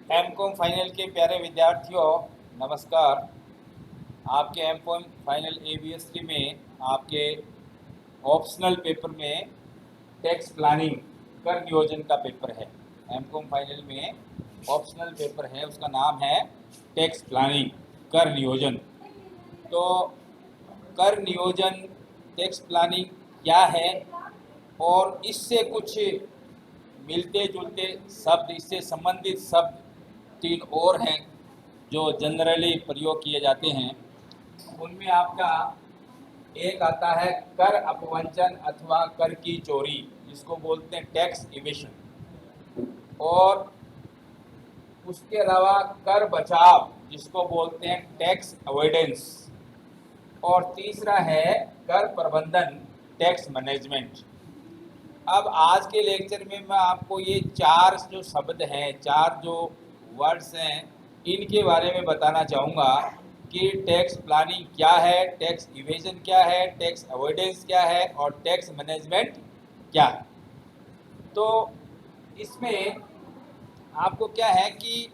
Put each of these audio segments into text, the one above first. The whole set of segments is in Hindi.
एमकॉम फाइनल के प्यारे विद्यार्थियों, नमस्कार। आपके एमकॉम फाइनल एबीएसटी में आपके ऑप्शनल पेपर में टैक्स प्लानिंग कर नियोजन का पेपर है। एमकॉम फाइनल में ऑप्शनल पेपर है, उसका नाम है टैक्स प्लानिंग कर नियोजन। तो कर नियोजन टैक्स प्लानिंग क्या है और इससे कुछ मिलते जुलते शब्द, इससे संबंधित शब्द तीन और हैं जो जनरली प्रयोग किए जाते हैं। उनमें आपका एक आता है कर अपवंचन अथवा कर की चोरी, जिसको बोलते हैं टैक्स इवेशन, और उसके अलावा कर बचाव, जिसको बोलते हैं टैक्स अवॉइडेंस, और तीसरा है कर प्रबंधन, टैक्स मैनेजमेंट। अब आज के लेक्चर में मैं आपको ये चार जो शब्द हैं, चार जो वर्ड्स हैं, इनके बारे में बताना चाहूँगा कि टैक्स प्लानिंग क्या है, टैक्स इवेजन क्या है, टैक्स अवॉइडेंस क्या है और टैक्स मैनेजमेंट क्या है। तो इसमें आपको क्या है कि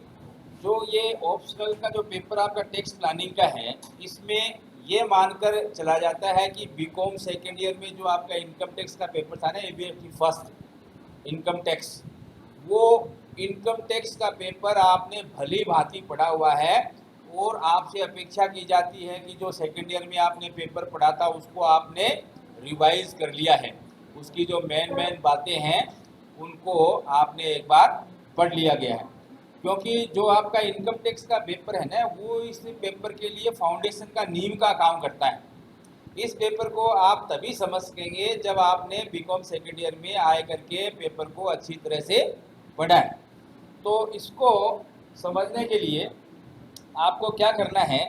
जो ये ऑप्शनल का जो पेपर आपका टैक्स प्लानिंग का है, इसमें ये मानकर चला जाता है कि बीकॉम सेकेंड ईयर में जो आपका इनकम टैक्स का पेपर था ना, एबीएफटी फर्स्ट इनकम टैक्स, वो इनकम टैक्स का पेपर आपने भली भांति पढ़ा हुआ है और आपसे अपेक्षा की जाती है कि जो सेकेंड ईयर में आपने पेपर पढ़ा था उसको आपने रिवाइज कर लिया है, उसकी जो मेन बातें हैं उनको आपने एक बार पढ़ लिया गया है। क्योंकि जो आपका इनकम टैक्स का पेपर है ना, वो इस पेपर के लिए फाउंडेशन का नींव का काम करता है। इस पेपर को आप तभी समझ सकेंगे जब आपने बीकॉम सेकेंड ईयर में आए करके पेपर को अच्छी तरह से पढ़ा है। तो इसको समझने के लिए आपको क्या करना है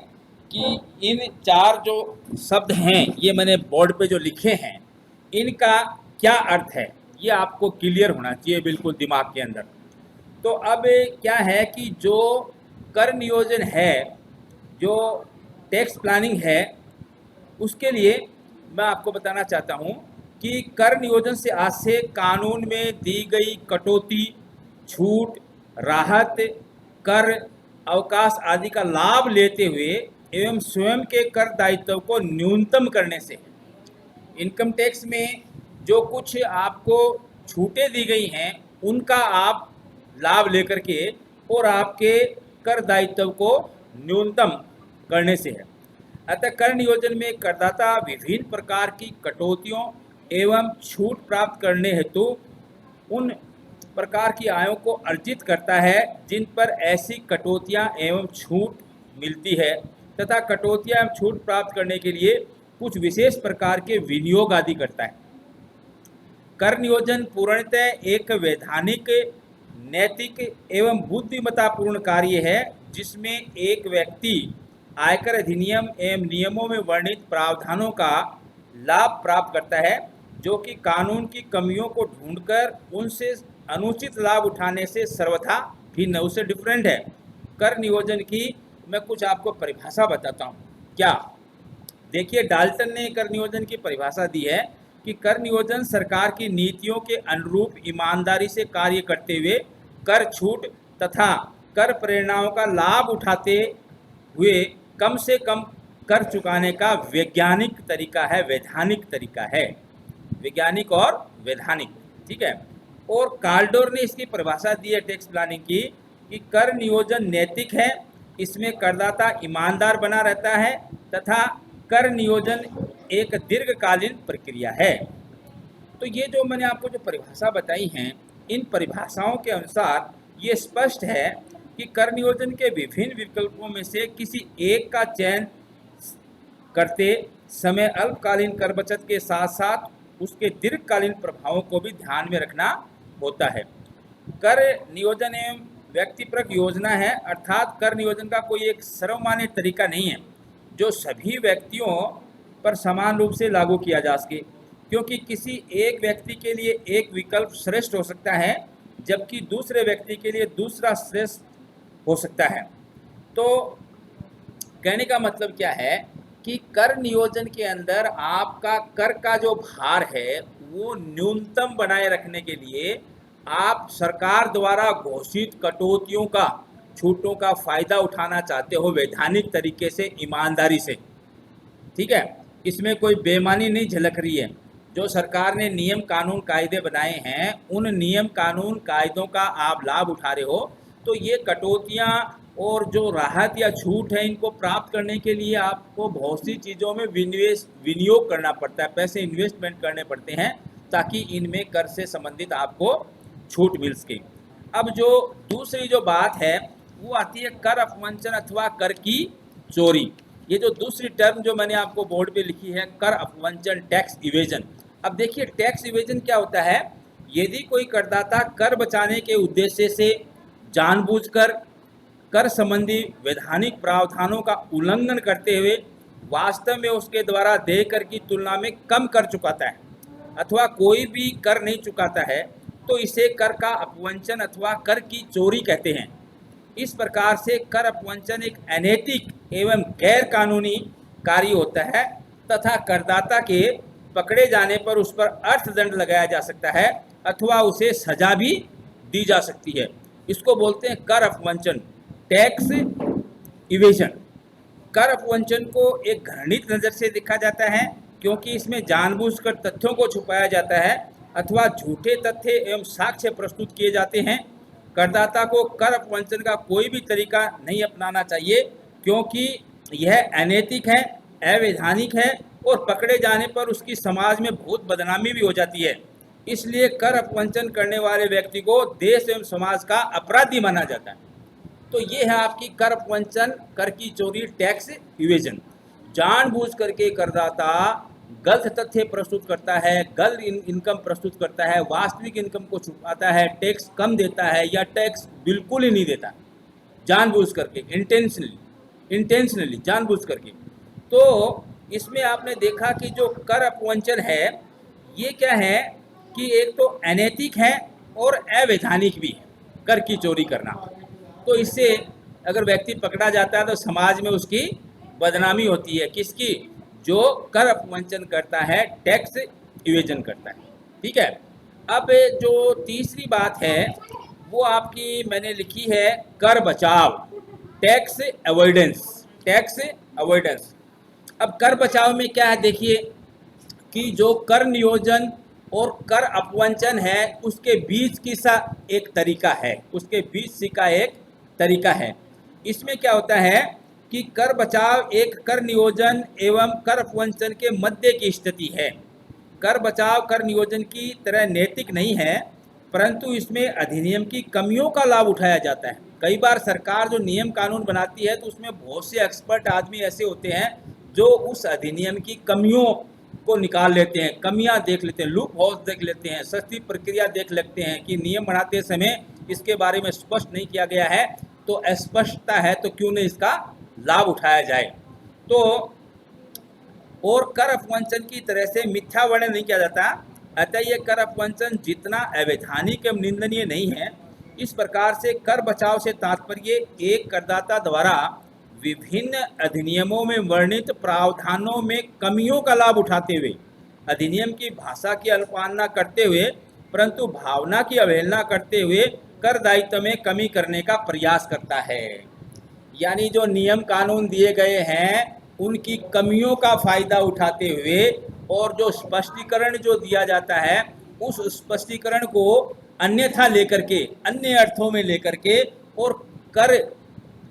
कि इन चार जो शब्द हैं, ये मैंने बोर्ड पे जो लिखे हैं, इनका क्या अर्थ है ये आपको क्लियर होना चाहिए बिल्कुल दिमाग के अंदर। तो अब क्या है कि जो कर नियोजन है, जो टैक्स प्लानिंग है, उसके लिए मैं आपको बताना चाहता हूँ कि कर नियोजन से आज से कानून में दी गई कटौती, छूट, राहत, कर, अवकाश आदि का लाभ लेते हुए एवं स्वयं के कर दायित्व को न्यूनतम करने से इनकम टैक्स में जो कुछ आपको छूटें दी गई हैं उनका आप लाभ लेकर के और आपके कर दायित्व को न्यूनतम करने से है। अतः कर नियोजन में करदाता विभिन्न प्रकार की कटौतियों एवं छूट प्राप्त करने हेतु उन प्रकार की आयों को अर्जित करता है जिन पर ऐसी कटौतियां एवं छूट मिलती है, तथा कटौतियां एवं छूट प्राप्त करने के लिए कुछ विशेष प्रकार के विनियोग आदि करता है। कर नियोजन पूर्णतः एक वैधानिक, नैतिक एवं बुद्धिमत्तापूर्ण कार्य है जिसमें एक व्यक्ति आयकर अधिनियम एवं नियमों में वर्णित प्रावधानों का लाभ प्राप्त करता है, जो कि कानून की कमियों को ढूंढकर उनसे अनुचित लाभ उठाने से सर्वथा भिन्न, उससे डिफरेंट है। कर नियोजन की मैं कुछ आपको परिभाषा बताता हूँ। क्या देखिए, डाल्टन ने कर नियोजन की परिभाषा दी है कि कर नियोजन सरकार की नीतियों के अनुरूप ईमानदारी से कार्य करते हुए कर छूट तथा कर प्रेरणाओं का लाभ उठाते हुए कम से कम कर चुकाने का वैज्ञानिक तरीका है, वैधानिक तरीका है, वैज्ञानिक और वैधानिक, ठीक है। और कार्डोर ने इसकी परिभाषा दी है टैक्स प्लानिंग की कि कर नियोजन नैतिक है, इसमें करदाता ईमानदार बना रहता है तथा कर नियोजन एक दीर्घकालीन प्रक्रिया है। तो ये जो मैंने आपको जो परिभाषा बताई हैं, इन परिभाषाओं के अनुसार ये स्पष्ट है कि कर नियोजन के विभिन्न विकल्पों में से किसी एक का चयन करते समय अल्पकालीन कर बचत के साथ साथ उसके दीर्घकालीन प्रभावों को भी ध्यान में रखना होता है। कर नियोजन एवं व्यक्तिपरक योजना है, अर्थात कर नियोजन का कोई एक सर्वमान्य तरीका नहीं है जो सभी व्यक्तियों पर समान रूप से लागू किया जा सके, क्योंकि किसी एक व्यक्ति के लिए एक विकल्प श्रेष्ठ हो सकता है जबकि दूसरे व्यक्ति के लिए दूसरा श्रेष्ठ हो सकता है। तो कहने का मतलब क्या है कि कर नियोजन के अंदर आपका कर का जो भार है वो न्यूनतम बनाए रखने के लिए आप सरकार द्वारा घोषित कटौतियों का छूटों का फायदा उठाना चाहते हो वैधानिक तरीके से, ईमानदारी से, ठीक है, इसमें कोई बेईमानी नहीं झलक रही है। जो सरकार ने नियम कानून कायदे बनाए हैं, उन नियम कानून कायदों का आप लाभ उठा रहे हो, तो ये कटौतियाँ और जो राहत या छूट है, इनको प्राप्त करने के लिए आपको बहुत सी चीज़ों में विनियोग करना पड़ता है, पैसे इन्वेस्टमेंट करने पड़ते हैं, ताकि इनमें कर से संबंधित आपको छूट मिल सके। अब जो दूसरी जो बात है वो आती है कर अपवंचन अथवा कर की चोरी। ये जो दूसरी टर्म जो मैंने आपको बोर्ड पे लिखी है, कर अपवंचन, टैक्स इवेजन। अब देखिए टैक्स इवेजन क्या होता है। यदि कोई करदाता कर बचाने के उद्देश्य से जानबूझकर कर संबंधी वैधानिक प्रावधानों का उल्लंघन करते हुए वास्तव में उसके द्वारा देय कर की तुलना में कम कर चुकाता है अथवा कोई भी कर नहीं चुकाता है, तो इसे कर का अपवंचन अथवा कर की चोरी कहते हैं। इस प्रकार से कर अपवंचन एक अनैतिक एवं गैर कानूनी कार्य होता है तथा करदाता के पकड़े जाने पर उस पर अर्थदंड लगाया जा सकता है अथवा उसे सजा भी दी जा सकती है। इसको बोलते हैं कर अपवंचन, टैक्स इवेजन। कर अपवंचन को एक घृणित नज़र से देखा जाता है क्योंकि इसमें जानबूझकर तथ्यों को छुपाया जाता है अथवा झूठे तथ्य एवं साक्ष्य प्रस्तुत किए जाते हैं। करदाता को कर अपवंचन का कोई भी तरीका नहीं अपनाना चाहिए क्योंकि यह अनैतिक है, अवैधानिक है और पकड़े जाने पर उसकी समाज में बहुत बदनामी भी हो जाती है। इसलिए कर अपवंचन करने वाले व्यक्ति को देश एवं समाज का अपराधी माना जाता है। तो ये है आपकी कर अपवंचन, कर की चोरी, टैक्स इवेजन। जानबूझ करके करदाता गलत तथ्य प्रस्तुत करता है, गलत इनकम प्रस्तुत करता है, वास्तविक इनकम को छुपाता है, टैक्स कम देता है या टैक्स बिल्कुल ही नहीं देता, जानबूझ करके, इंटेंशनली जानबूझ करके। तो इसमें आपने देखा कि जो कर अपवंचन है ये क्या है कि एक तो अनैतिक है और अवैधानिक भी है कर की चोरी करना। तो इससे अगर व्यक्ति पकड़ा जाता है तो समाज में उसकी बदनामी होती है। किसकी? जो कर अपवंचन करता है, टैक्स इवेजन करता है। ठीक है। अब जो तीसरी बात है वो आपकी मैंने लिखी है कर बचाव, टैक्स अवॉइडेंस, टैक्स अवॉइडेंस। अब कर बचाव में क्या है देखिए कि जो कर नियोजन और कर अपवंचन है उसके बीच की सा एक तरीका है, उसके बीच का एक तरीका है। इसमें क्या होता है कि कर बचाव एक कर नियोजन एवं कर अपवंचन के मध्य की स्थिति है। कर बचाव कर नियोजन की तरह नैतिक नहीं है, परंतु इसमें अधिनियम की कमियों का लाभ उठाया जाता है। कई बार सरकार जो नियम कानून बनाती है तो उसमें बहुत से एक्सपर्ट आदमी ऐसे होते हैं जो उस अधिनियम की कमियों को निकाल लेते हैं, कमियां देख लेते हैं, लूप होल्स देख लेते हैं, सस्ती प्रक्रिया देख लेते हैं कि नियम बनाते समय इसके बारे में स्पष्ट नहीं किया गया है, तो अस्पष्टता है तो क्यों नहीं इसका लाभ उठाया जाए। तो और कर अपवंचन की तरह से मिथ्या वर्णन नहीं किया जाता, अतः यह कर अपवंचन जितना अवैधानिक एवं निंदनीय नहीं है। इस प्रकार से कर बचाव से तात्पर्य एक करदाता द्वारा विभिन्न अधिनियमों में वर्णित प्रावधानों में कमियों का लाभ उठाते हुए अधिनियम की भाषा की अवमानना करते हुए परंतु भावना की अवहेलना करते हुए कर दायित्व में कमी करने का प्रयास करता है। यानी जो नियम कानून दिए गए हैं उनकी कमियों का फायदा उठाते हुए और जो स्पष्टीकरण जो दिया जाता है उस स्पष्टीकरण को अन्यथा लेकर के, अन्य अर्थों में लेकर के और कर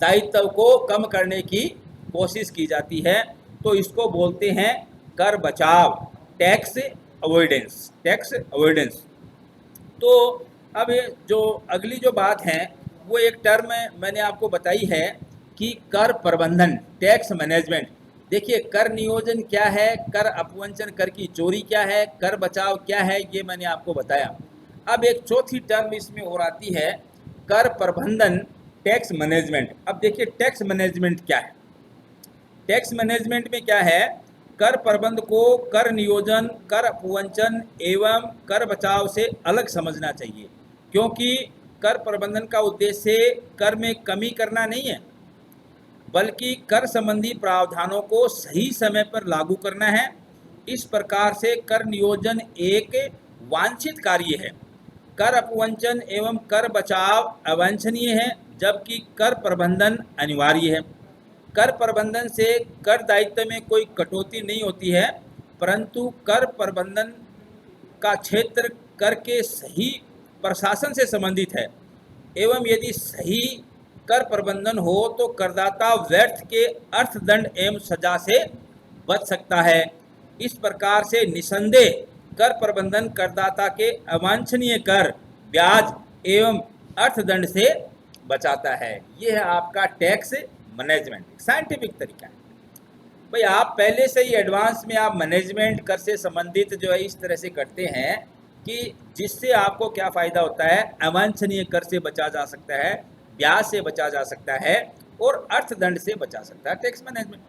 दायित्व को कम करने की कोशिश की जाती है। तो इसको बोलते हैं कर बचाव, टैक्स अवॉइडेंस, टैक्स अवॉइडेंस। तो अब जो अगली जो बात है वो एक टर्म मैंने आपको बताई है कि कर प्रबंधन, टैक्स मैनेजमेंट। देखिए कर नियोजन क्या है, कर अपवंचन कर की चोरी क्या है, कर बचाव क्या है, ये मैंने आपको बताया। अब एक चौथी टर्म इसमें और आती है कर प्रबंधन, टैक्स मैनेजमेंट। अब देखिए टैक्स मैनेजमेंट क्या है। टैक्स मैनेजमेंट में क्या है, कर प्रबंध को कर नियोजन, कर अपवंचन एवं कर बचाव से अलग समझना चाहिए, क्योंकि कर प्रबंधन का उद्देश्य कर में कमी करना नहीं है, बल्कि कर संबंधी प्रावधानों को सही समय पर लागू करना है। इस प्रकार से कर नियोजन एक वांछित कार्य है। कर अपवंचन एवं कर बचाव अवांछनीय है, जबकि कर प्रबंधन अनिवार्य है। कर प्रबंधन से कर दायित्व में कोई कटौती नहीं होती है, परंतु कर प्रबंधन का क्षेत्र कर के सही प्रशासन से संबंधित है एवं यदि सही कर प्रबंधन हो तो करदाता व्यर्थ के अर्थदंड एवं सजा से बच सकता है। इस प्रकार से निसंदेह कर प्रबंधन करदाता के अवांछनीय कर, ब्याज एवं अर्थदंड से बचाता है। ये है आपका टैक्स मैनेजमेंट, साइंटिफिक तरीका है। भाई आप पहले से ही एडवांस में आप मैनेजमेंट कर से संबंधित जो है इस तरह से करते हैं कि जिससे आपको क्या फ़ायदा होता है, अवांछनीय कर से बचा जा सकता है, ब्याज से बचा जा सकता है और अर्थदंड से बचा सकता है टैक्स मैनेजमेंट।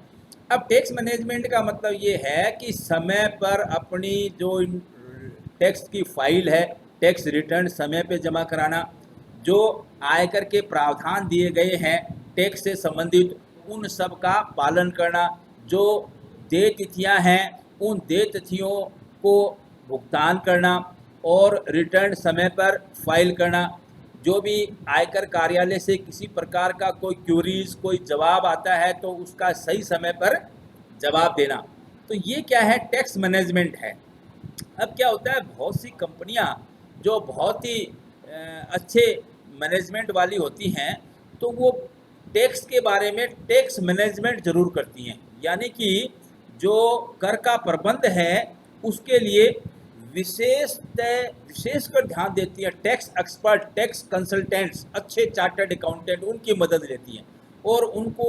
अब टैक्स मैनेजमेंट का मतलब ये है कि समय पर अपनी जो टैक्स की फाइल है, टैक्स रिटर्न समय पे जमा कराना, जो आयकर के प्रावधान दिए गए हैं टैक्स से संबंधित उन सब का पालन करना, जो देय तिथियां हैं उन देय तिथियों को भुगतान करना और रिटर्न समय पर फाइल करना। जो भी आयकर कार्यालय से किसी प्रकार का कोई क्यूरीज, कोई जवाब आता है तो उसका सही समय पर जवाब देना। तो ये क्या है, टैक्स मैनेजमेंट है। अब क्या होता है, बहुत सी कंपनियां जो बहुत ही अच्छे मैनेजमेंट वाली होती हैं तो वो टैक्स के बारे में टैक्स मैनेजमेंट जरूर करती हैं, यानी कि जो कर का प्रबंध है उसके लिए विशेषकर ध्यान देती है। टैक्स एक्सपर्ट, टैक्स कंसल्टेंट्स, अच्छे चार्टर्ड अकाउंटेंट उनकी मदद लेती हैं और उनको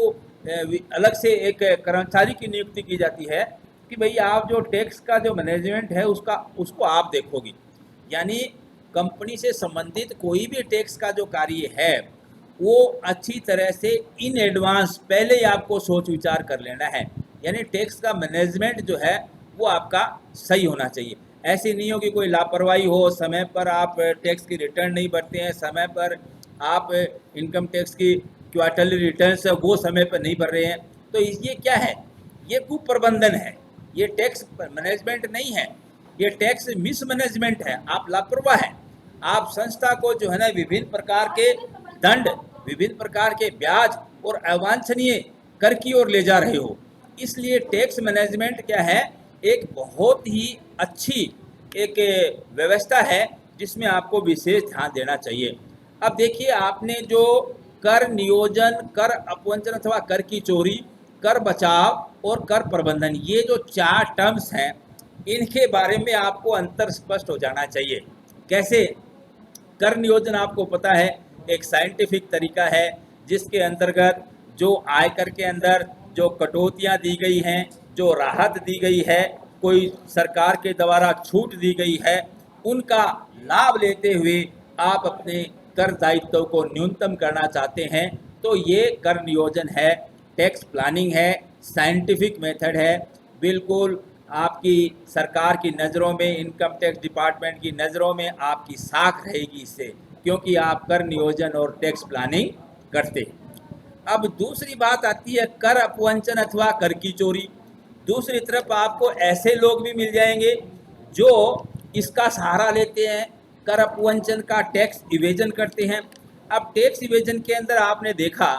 अलग से एक कर्मचारी की नियुक्ति की जाती है कि भाई आप जो टैक्स का जो मैनेजमेंट है उसको आप देखोगी। यानी कंपनी से संबंधित कोई भी टैक्स का जो कार्य है वो अच्छी तरह से इन एडवांस पहले ही आपको सोच विचार कर लेना है। यानी टैक्स का मैनेजमेंट जो है वो आपका सही होना चाहिए। ऐसी नहीं हो कि कोई लापरवाही हो, समय पर आप टैक्स की रिटर्न नहीं भरते हैं, समय पर आप इनकम टैक्स की क्वार्टरली रिटर्न्स है वो समय पर नहीं भर रहे हैं, तो ये क्या है, ये कुप्रबंधन है, ये टैक्स मैनेजमेंट नहीं है, ये टैक्स मिसमैनेजमेंट है। आप लापरवाह हैं, आप संस्था को जो है ना विभिन्न प्रकार के दंड, विभिन्न प्रकार के ब्याज और अवांछनीय कर की ओर ले जा रहे हो। इसलिए टैक्स मैनेजमेंट क्या है, एक बहुत ही अच्छी एक व्यवस्था है जिसमें आपको विशेष ध्यान देना चाहिए। अब देखिए, आपने जो कर नियोजन, कर अपवंचन अथवा कर की चोरी, कर बचाव और कर प्रबंधन, ये जो 4 टर्म्स हैं इनके बारे में आपको अंतर स्पष्ट हो जाना चाहिए। कैसे? कर नियोजन आपको पता है एक साइंटिफिक तरीका है जिसके अंतर्गत जो आयकर के अंदर जो कटौतियां दी गई हैं, जो राहत दी गई है, कोई सरकार के द्वारा छूट दी गई है, उनका लाभ लेते हुए आप अपने कर दायित्व को न्यूनतम करना चाहते हैं, तो ये कर नियोजन है, टैक्स प्लानिंग है, साइंटिफिक मेथड है। बिल्कुल आपकी सरकार की नज़रों में, इनकम टैक्स डिपार्टमेंट की नज़रों में आपकी साख रहेगी इससे, क्योंकि आप कर नियोजन और टैक्स प्लानिंग करते हैं। अब दूसरी बात आती है कर अपवंचन अथवा कर की चोरी। दूसरी तरफ आपको ऐसे लोग भी मिल जाएंगे जो इसका सहारा लेते हैं, कर अपवंचन का टैक्स इवेजन करते हैं। अब टैक्स इवेजन के अंदर आपने देखा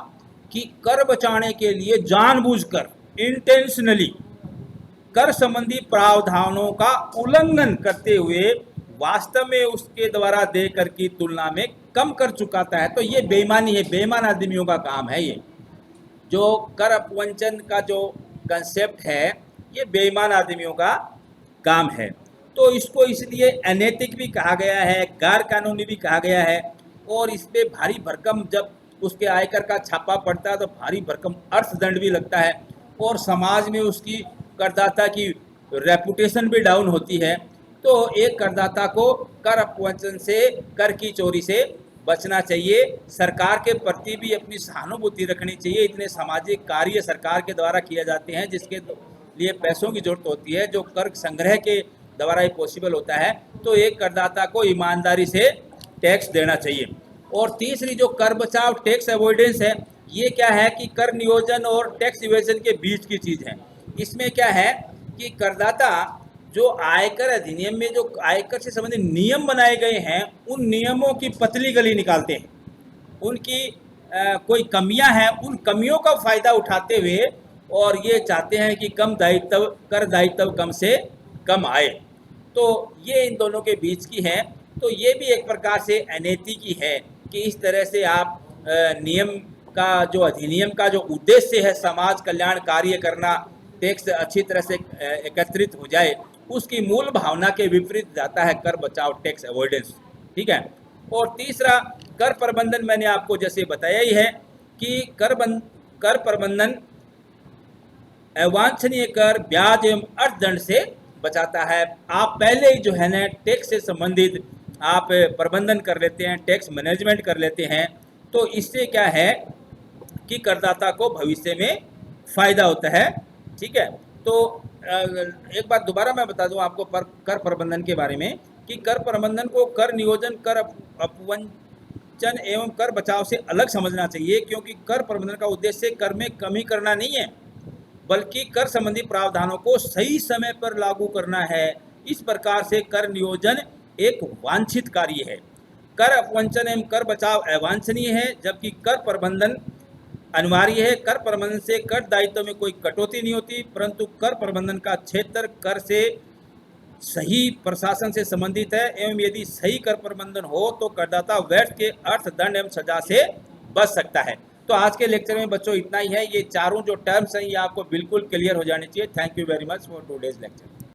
कि कर बचाने के लिए जानबूझकर, इंटेंशनली कर संबंधी प्रावधानों का उल्लंघन करते हुए वास्तव में उसके द्वारा दे कर की तुलना में कम कर चुकाता है, तो ये बेईमानी है, बेईमान आदमियों का काम है। ये जो कर अपवंचन का जो कंसेप्ट है ये बेईमान आदमियों का काम है, तो इसको इसलिए अनैतिक भी कहा गया है, गैर कानूनी भी कहा गया है। और इस पर भारी भरकम जब उसके आयकर का छापा पड़ता है तो भारी भरकम अर्थदंड भी लगता है और समाज में उसकी करदाता की रेपुटेशन भी डाउन होती है। तो एक करदाता को कर अपवंचन से, कर की चोरी से बचना चाहिए। सरकार के प्रति भी अपनी सहानुभूति रखनी चाहिए। इतने सामाजिक कार्य सरकार के द्वारा किए जाते हैं जिसके लिए पैसों की जरूरत होती है, जो कर संग्रह के द्वारा ही पॉसिबल होता है। तो एक करदाता को ईमानदारी से टैक्स देना चाहिए। और तीसरी जो कर बचाव, टैक्स अवॉइडेंस है, ये क्या है कि कर नियोजन और टैक्स इवेजन के बीच की चीज़ है। इसमें क्या है कि करदाता जो आयकर अधिनियम में जो आयकर से संबंधित नियम बनाए गए हैं उन नियमों की पतली गली निकालते हैं, उनकी कोई कमियां हैं उन कमियों का फ़ायदा उठाते हुए और ये चाहते हैं कि कम दायित्व कर दायित्व कम से कम आए। तो ये इन दोनों के बीच की है। तो ये भी एक प्रकार से अनैतिक ही है कि इस तरह से आप नियम का जो अधिनियम का जो उद्देश्य है समाज कल्याण कार्य करना, टैक्स अच्छी तरह से एकत्रित हो जाए, उसकी मूल भावना के विपरीत जाता है कर बचाओ टैक्स अवॉइडेंस। ठीक है। और तीसरा कर प्रबंधन, मैंने आपको जैसे बताया ही है कि कर प्रबंधन अवांछनीय कर, ब्याज एवं अर्थदंड से बचाता है। आप पहले ही जो है ना टैक्स से संबंधित आप प्रबंधन कर लेते हैं, टैक्स मैनेजमेंट कर लेते हैं, तो इससे क्या है कि करदाता को भविष्य में फ़ायदा होता है। ठीक है। तो एक बार दोबारा मैं बता दूं आपको कर प्रबंधन के बारे में कि कर प्रबंधन को कर नियोजन, कर अपवंचन एवं कर बचाव से अलग समझना चाहिए, क्योंकि कर प्रबंधन का उद्देश्य कर में कमी करना नहीं है, बल्कि कर संबंधी प्रावधानों को सही समय पर लागू करना है। इस प्रकार से कर नियोजन एक वांछित कार्य है, कर अपवंचन एवं कर बचाव अवांछनीय है, जबकि कर प्रबंधन अनिवार्य है। कर प्रबंधन से कर दायित्व में कोई कटौती नहीं होती, परंतु कर प्रबंधन का क्षेत्र कर से सही प्रशासन से संबंधित है एवं यदि सही कर प्रबंधन हो तो करदाता व्यर्थ के अर्थ, दंड एवं सजा से बच सकता है। तो आज के लेक्चर में बच्चों इतना ही है। ये चारों जो टर्म्स हैं ये आपको बिल्कुल क्लियर हो जानी चाहिए। Thank you very much for today's lecture.